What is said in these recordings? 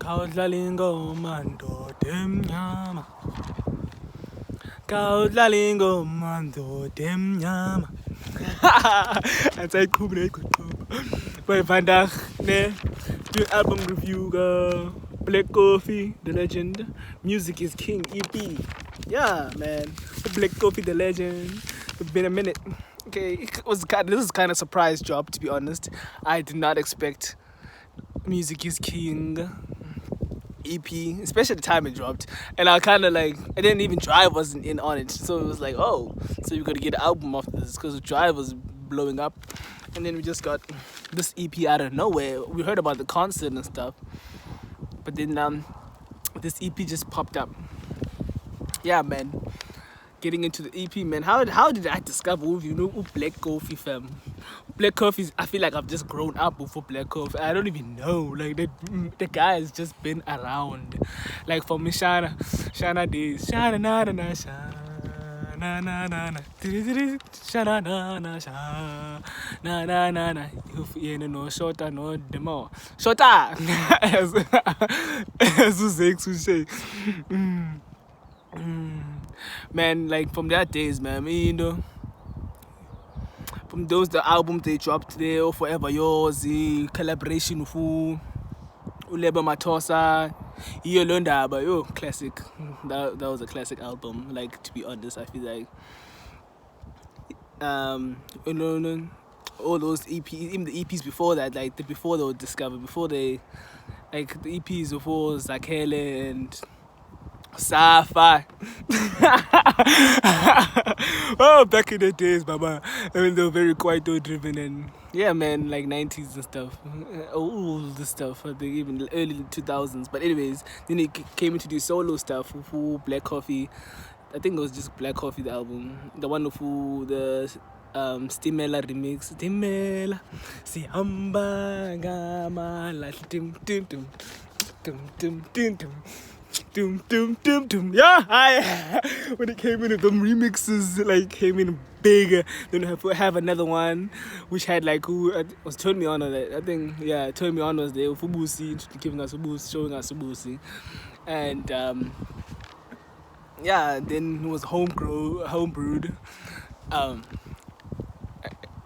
Khawudlala ingoma Ndod'emnyama. Khawudlala ingoma Ndod'emnyama. Andisayiqhubi But vandaag ne do album review Black Coffee, the legend. Music is King EP. Yeah, man. Black Coffee, the legend. It's been a minute. Okay, this is kind of a surprise job, to be honest. I did not expect Music is King EP, especially the time it dropped. And I kind of like, I didn't even Drive wasn't in on it. So it was like, oh, so you're going to get an album after this because Drive was blowing up. And then we just got this EP out of nowhere. We heard about the concert and stuff. But then this EP just popped up. Yeah, man. Getting into the EP, man. How did I discover Black Coffee, fam? Black Coffee, I feel like I've just grown up before Black Coffee. I don't even know. Like, the guy has just been around. Like, from Shana days. Shana na na na shana na na na na. Shana na na shana na na na na. You know, shorter, no demo. Shorter! As Uzek would say. Man, like from that days, man, from those the albums they dropped there, or Forever Yours, the collaboration with Uleba Matosa, Ndod'emnyama, classic. That was a classic album. Like, to be honest, I feel like all those EPs, even the EPs before that, like before they were discovered, before they, like the EPs before Zakhele and Safa. Oh, back in the days, Baba. I mean, they were very Kwaito driven and yeah, man, like 90s and stuff. All the stuff, I think even early 2000s. But anyways, then he came into the solo stuff with Black Coffee. I think it was just Black Coffee, the album. The one with the Stimela remix. Stimela. Sihamba gama la tim tim tim tim tim tim tim. Doom, doom, doom, doom. Yeah, when it came in, them remixes like came in big. Then have another one which had like who was Turn Me On that. I think Turn Me On was there. Fubusi giving us Fubusi, showing us Fubusi, and then it was homebrewed.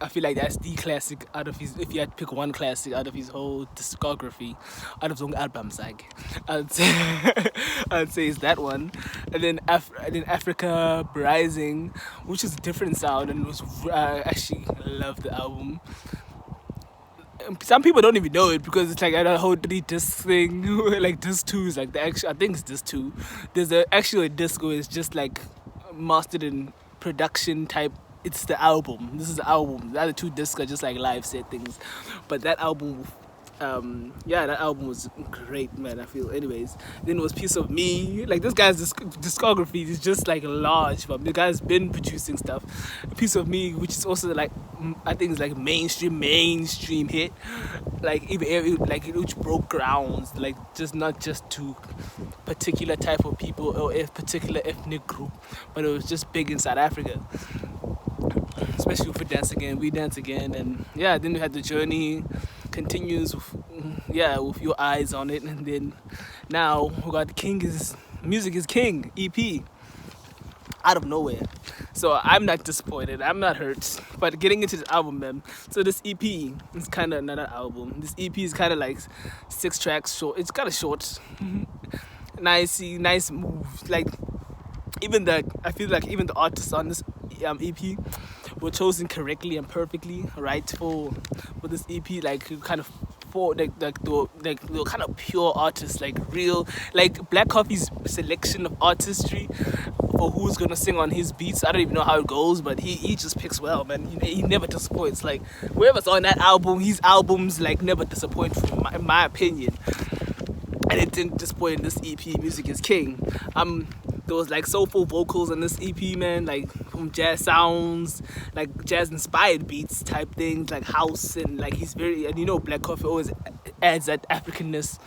I feel like that's the classic out of his. If you had to pick one classic out of his whole discography, out of his own albums, like I'd say it's that one. And then Africa Rising, which is a different sound, and it was actually love the album. Some people don't even know it because it's like a whole 3 disc thing. Like disc 2 is like the actual. I think it's disc 2. There's a disc where it's just like mastered in production type. It's the album. This is the album. The other 2 discs are just like live set things. But that album, that album was great, man, I feel. Anyways, then it was Piece of Me. Like, this guy's discography is just like large. But the guy's been producing stuff. Piece of Me, which is also like, I think it's like mainstream hit. Like, even like which broke grounds. Like, just not just to particular type of people or a particular ethnic group, but it was just big in South Africa. Especially for Dance Again, We Dance Again, and then we had The Journey continues with Your Eyes on it, and then now we got Music is King EP out of nowhere. So I'm not disappointed, I'm not hurt. But getting into the album, man. So this EP is kind of another album. This EP is kind of like 6 tracks short. It's kind of short. Nice moves. Like I feel like even the artists on this EP were chosen correctly and perfectly, right, for this EP. Like kind of they were kind of pure artists, like real, like Black Coffee's selection of artistry for who's gonna sing on his beats. I don't even know how it goes, but he just picks well, man. He never disappoints. Like whoever's on that album, his albums like never disappoint, in my opinion. And it didn't disappoint in this EP. Music is King. There was like soulful vocals on this EP, man, like from jazz sounds, like jazz inspired beats type things, like house, and like he's very, and Black Coffee always adds that Africanness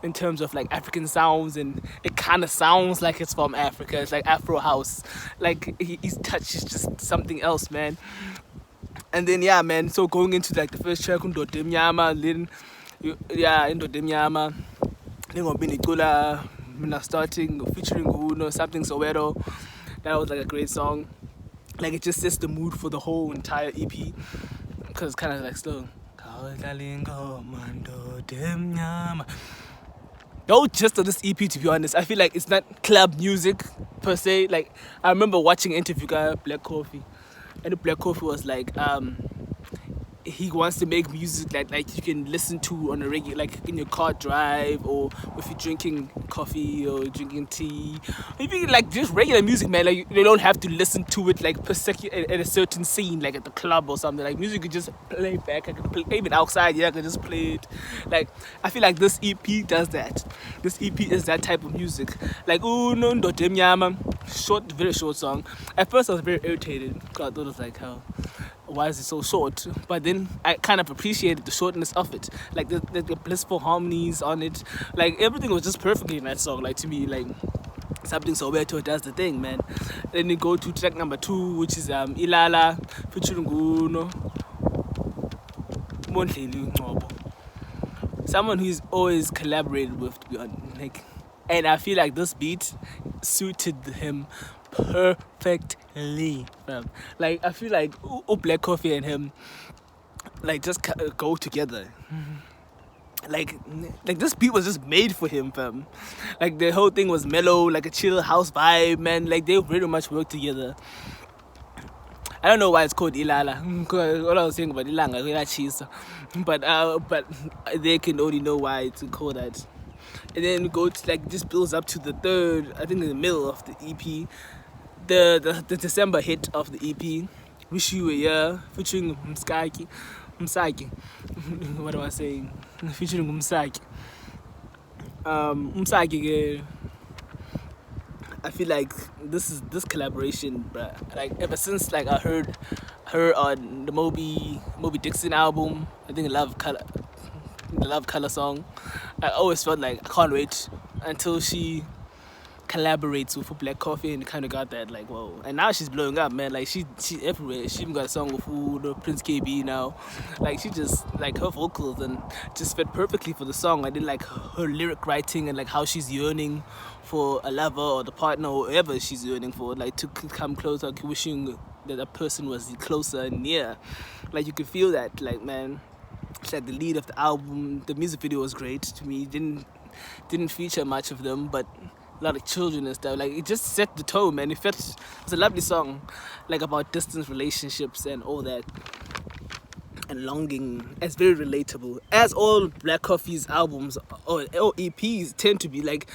in terms of like African sounds, and it kind of sounds like it's from Africa. It's like Afro house, like his touch is just something else, man. And then man, so going into like the first track, Ndod'emnyama, then Ndod'emnyama. Ningobini Kula, Mina starting featuring Uno, something Soweto. That was like a great song. Like it just sets the mood for the whole entire EP because it's kind of like slow. No, just on this EP, to be honest, I feel like it's not club music per se. Like I remember watching an interview guy Black Coffee, and the Black Coffee was like, he wants to make music like you can listen to on a regular, like in your car drive, or if you're drinking coffee or drinking tea, maybe like just regular music, man. Like you don't have to listen to it like per second at a certain scene, like at the club or something. Like music could just play back. I could play even outside. Yeah, I could just play it. Like I feel like this EP does that. This EP is that type of music. Like Ndod'emnyama, short, very short song. At first I was very irritated because I thought it was like, how, why is it so short? But then I kind of appreciated the shortness of it, like the blissful harmonies on it. Like everything was just perfectly in that song. Like to me, like something Soweto does the thing, man. Then you go to track number 2, which is Ilala featuring Uno, Mondleli Ngcobo. Someone who's always collaborated with, to be honest. Like, and I feel like this beat suited him perfectly, fam. Like I feel like Black Coffee and him like just go together. Like this beat was just made for him, fam. Like the whole thing was mellow, like a chill house vibe, man. Like they very much work together. I don't know why it's called Ilala. All I was saying about Ilanga, Ila cheese, but they can only know why it's called that. And then go to like just builds up to the third, I think in the middle of the EP, the December hit of the EP, Wish You a Year, featuring Msaki. What am I saying? Featuring Msaki. Msaki. I feel like this collaboration, bruh, like ever since like I heard her on the Moby Dixon album, I think the Love Color song, I always felt like I can't wait until she collaborates with Black Coffee, and kind of got that like, whoa. And now she's blowing up, man. Like she everywhere. She even got a song with Prince KB now. Like she just like her vocals and just fit perfectly for the song. I did like her lyric writing and like how she's yearning for a lover or the partner or whoever she's yearning for, like to come closer, like, wishing that a person was closer and near. Like you could feel that, like, man. It's like the lead of the album. The music video was great to me. Didn't feature much of them, but a lot of children and stuff. Like it just set the tone, man. It's a lovely song, like about distance relationships and all that, and longing. It's very relatable, as all Black Coffee's albums or EPs tend to be. Like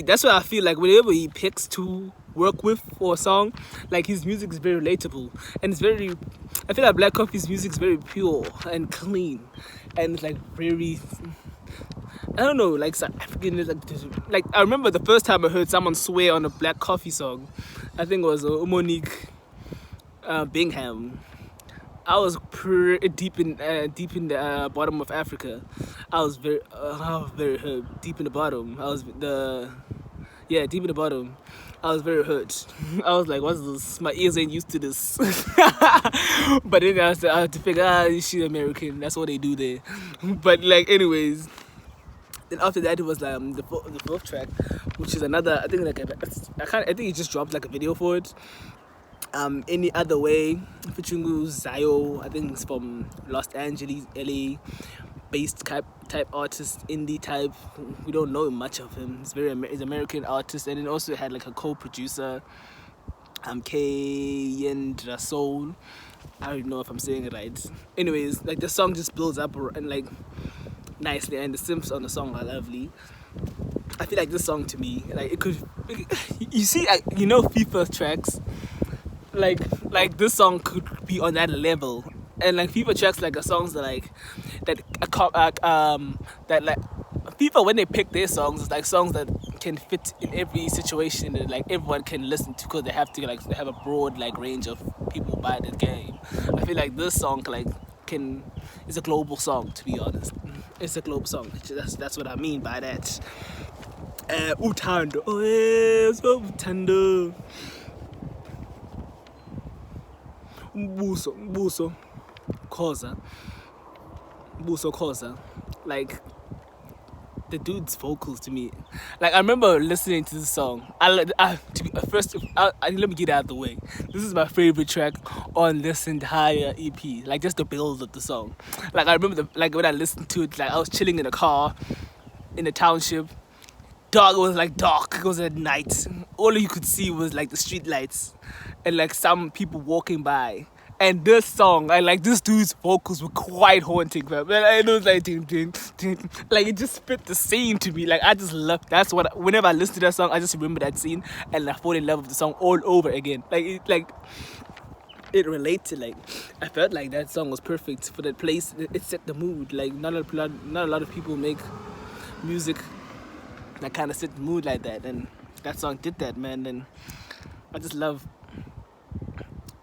that's why I feel like whenever he picks to work with for a song, like his music is very relatable, and I feel like Black Coffee's music is very pure and clean, and it's like very, I don't know, like South African. Like I remember the first time I heard someone swear on a Black Coffee song, I think it was Monique Bingham. I was deep in the bottom of Africa. I was very hurt. Deep in the bottom. Deep in the bottom. I was very hurt. I was like, what's this? My ears ain't used to this. But then I had to figure, she's American. That's what they do there. But like, anyways. Then after that, it was the fourth track, which is another. I think I think he just dropped like a video for it. Any Other Way, featuring Zayo. I think it's from Los Angeles, LA, based type artist, indie type. We don't know much of him. He's he's American artist, and then also had like a co-producer, K Soul. I don't know if I'm saying it right. Anyways, like the song just builds up and like nicely, and the synths on the song are lovely. I feel like this song to me, like you see, FIFA tracks, like this song could be on that level, and like FIFA tracks like are songs that like FIFA, when they pick their songs, it's like songs that can fit in every situation and like everyone can listen to, because they have a broad like range of people buy the game. I feel like this song is a global song, to be honest. It's a global song. That's what I mean by that. UThando. Oh yes, UThando. Buso Khoza. Like the dude's vocals to me. Like I remember listening to this song. Let me get it out of the way. This is my favorite track on this entire EP. Like just the build of the song. Like I remember like when I listened to it, like I was chilling in a car in the township. Dark, it was like dark. It was at night. All you could see was like the street lights and like some people walking by. And this song, this dude's vocals were quite haunting, fam. And it was like, ding, ding, ding. Like it just fit the scene to me. Like I just love. That's what. Whenever I listen to that song, I just remember that scene, and I fall in love with the song all over again. It related. Like I felt like that song was perfect for that place. It set the mood. Like not a lot of people make music that kind of set the mood like that, and that song did that, man. And I just love.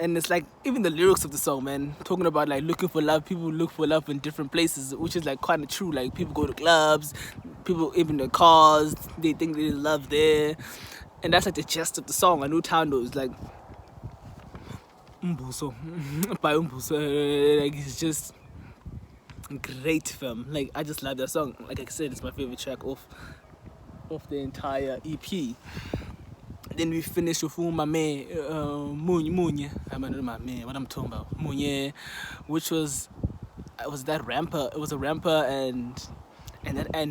And it's like even the lyrics of the song, man, talking about like looking for love. People look for love in different places, which is like kind of true. Like people go to clubs, people even their cars, they think there's love there, and that's like the gist of the song. And UThando is like umbuso by umbuso. Like it's just great, fam. Like I just love that song. Like I said, it's my favorite track off the entire EP. Then we finished with my man, Munye. I mean, not my man, what I'm talking about. Munye, which was that Ramper. It was a Ramper and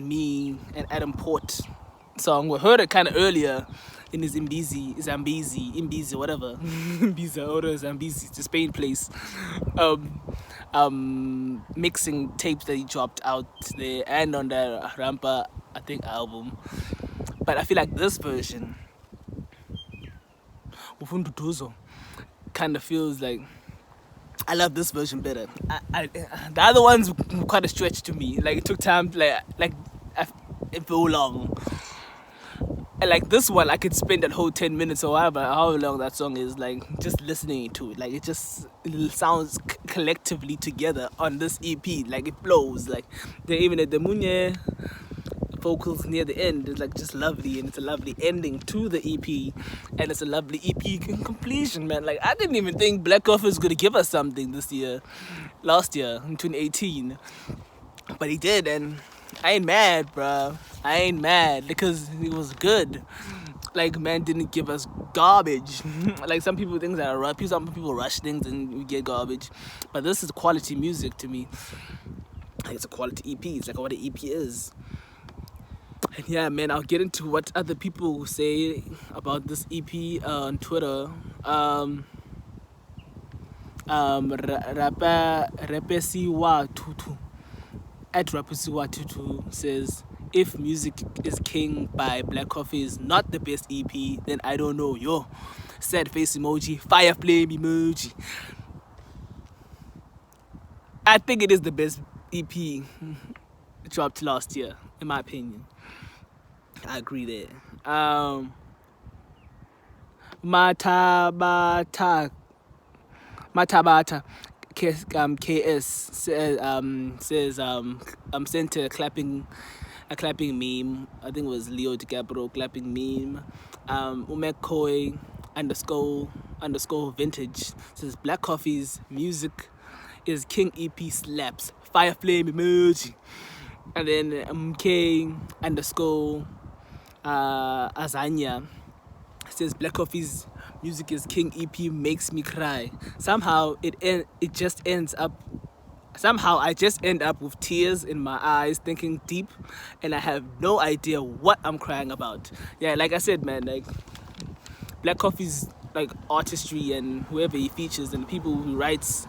me and Adam Port song. We heard it kind of earlier in his Imbizi, whatever. Imbiza or Zambizi, the Spain place. Mixing tapes that he dropped out there and on the Ramper, I think, album. But I feel like this version, Ndod'emnyama, kind of feels like I love this version better. The other ones were quite a stretch to me. Like it took time, it felt long. And like this one, I could spend that whole 10 minutes or however long that song is, like just listening to it. Like it sounds collectively together on this EP. Like it flows. Like even at the Munye vocals near the end is like just lovely, and it's a lovely ending to the EP, and it's a lovely EP completion, man. Like I didn't even think Black Coffee was gonna give us something last year in 2018, but he did, and I ain't mad, bruh. I ain't mad because it was good. Like man didn't give us garbage. Like some people think that some people rush things and we get garbage, but this is quality music to me. Like it's a quality EP. It's like what an EP is. And yeah, man, I'll get into what other people say about this EP on Twitter. Rapesiwa Tutu at Rapesiwa Tutu says, if Music is King by Black Coffee is not the best EP, then I don't know. Yo, sad face emoji, fire flame emoji. I think it is the best EP dropped last year, in my opinion. I agree there. Matabata KS says sent a clapping meme. I think it was Leo DiCaprio clapping meme. Umekoi underscore vintage says Black Coffee's Music is King EP slaps, fire flame emoji. And then K underscore Azanya says Black Coffee's Music is King EP makes me cry. Somehow I just end up with tears in my eyes, thinking deep, and I have no idea what I'm crying about. Yeah, like I said, man, like Black Coffee's like artistry and whoever he features and the people who writes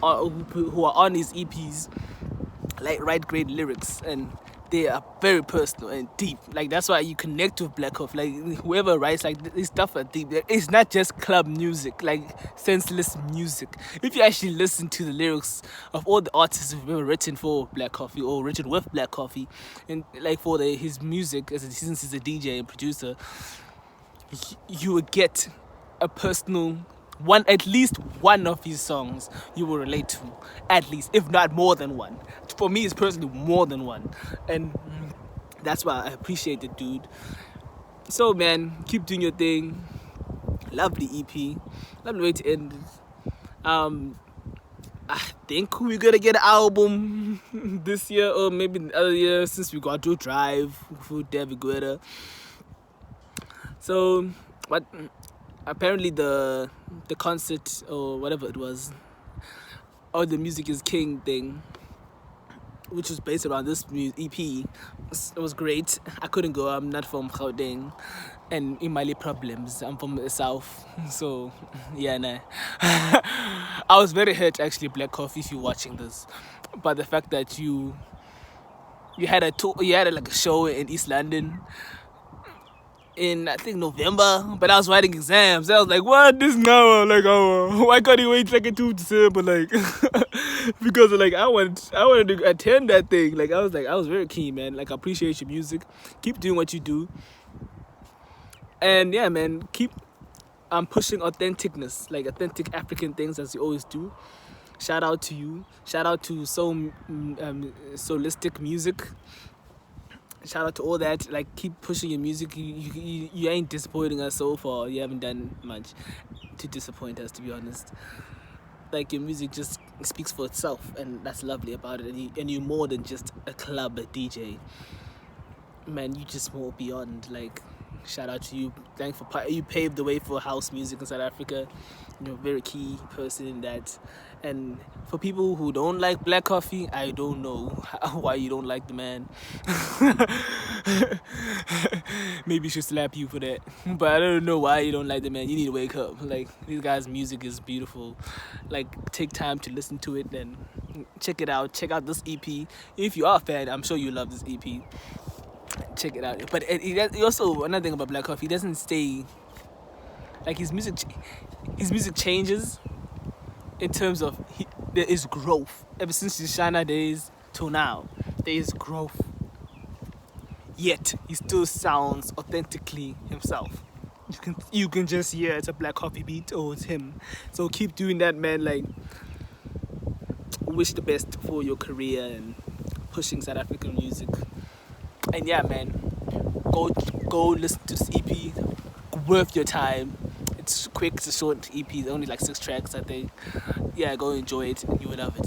who are on his EPs like write great lyrics, and they are very personal and deep. Like that's why you connect with Black Coffee. Like whoever writes like this stuff are deep. It's not just club music, like senseless music. If you actually listen to the lyrics of all the artists who've ever written for Black Coffee or written with Black Coffee, and like for his music, since he's a DJ and producer, you would get a personal at least one of his songs you will relate to, at least, if not more than one. For me, it's personally more than one, and that's why I appreciate it, dude. So, man, keep doing your thing. Lovely EP, lovely way to end it. I think we're gonna get an album this year or maybe the other year since we got to drive for David Guetta. So, what? Apparently the concert or whatever it was, or the Music is King thing, which was based around this EP, it was great. I couldn't go. I'm not from Gauteng, and Imali problems. I'm from the south, so yeah, nah. I was very hurt actually, Black Coffee, if you're watching this, but the fact that you had a tour, you had like a show in East London in I think November, but I was writing exams. I was like, what this now? Like, oh, why can't he wait like until December? Like, because like I wanted to attend that thing. Like, I was very keen, man. Like, I appreciate your music. Keep doing what you do, and yeah, man, keep pushing authenticness, like authentic African things as you always do. Shout out to you. Shout out to Soulistic music. Shout out to all that. Like, keep pushing your music. You ain't disappointing us so far. You haven't done much to disappoint us, to be honest. Like, your music just speaks for itself, and that's lovely about it. And you're more than just a club, a DJ. Man, you just more beyond. Like, shout out to you. Thank for you paved the way for house music in South Africa. You're a very key person in that. And for people who don't like Black Coffee, I don't know why you don't like the man. Maybe you should slap you for that. But I don't know why you don't like the man. You need to wake up. Like, these guys' music is beautiful. Like, take time to listen to it and check it out. Check out this EP. If you are a fan, I'm sure you love this EP. Check it out. But it also, another thing about Black Coffee, he doesn't stay, like, his music changes in terms of there is growth. Ever since his Shana days till now, there is growth. Yet he still sounds authentically himself. You can just hear it's a Black Coffee beat or it's him. So keep doing that, man. Like, wish the best for your career and pushing South African music. And yeah, man, go listen to this EP. Worth your time. It's quick, it's a short EP, only like 6 tracks, I think. Yeah, go enjoy it and you will love it.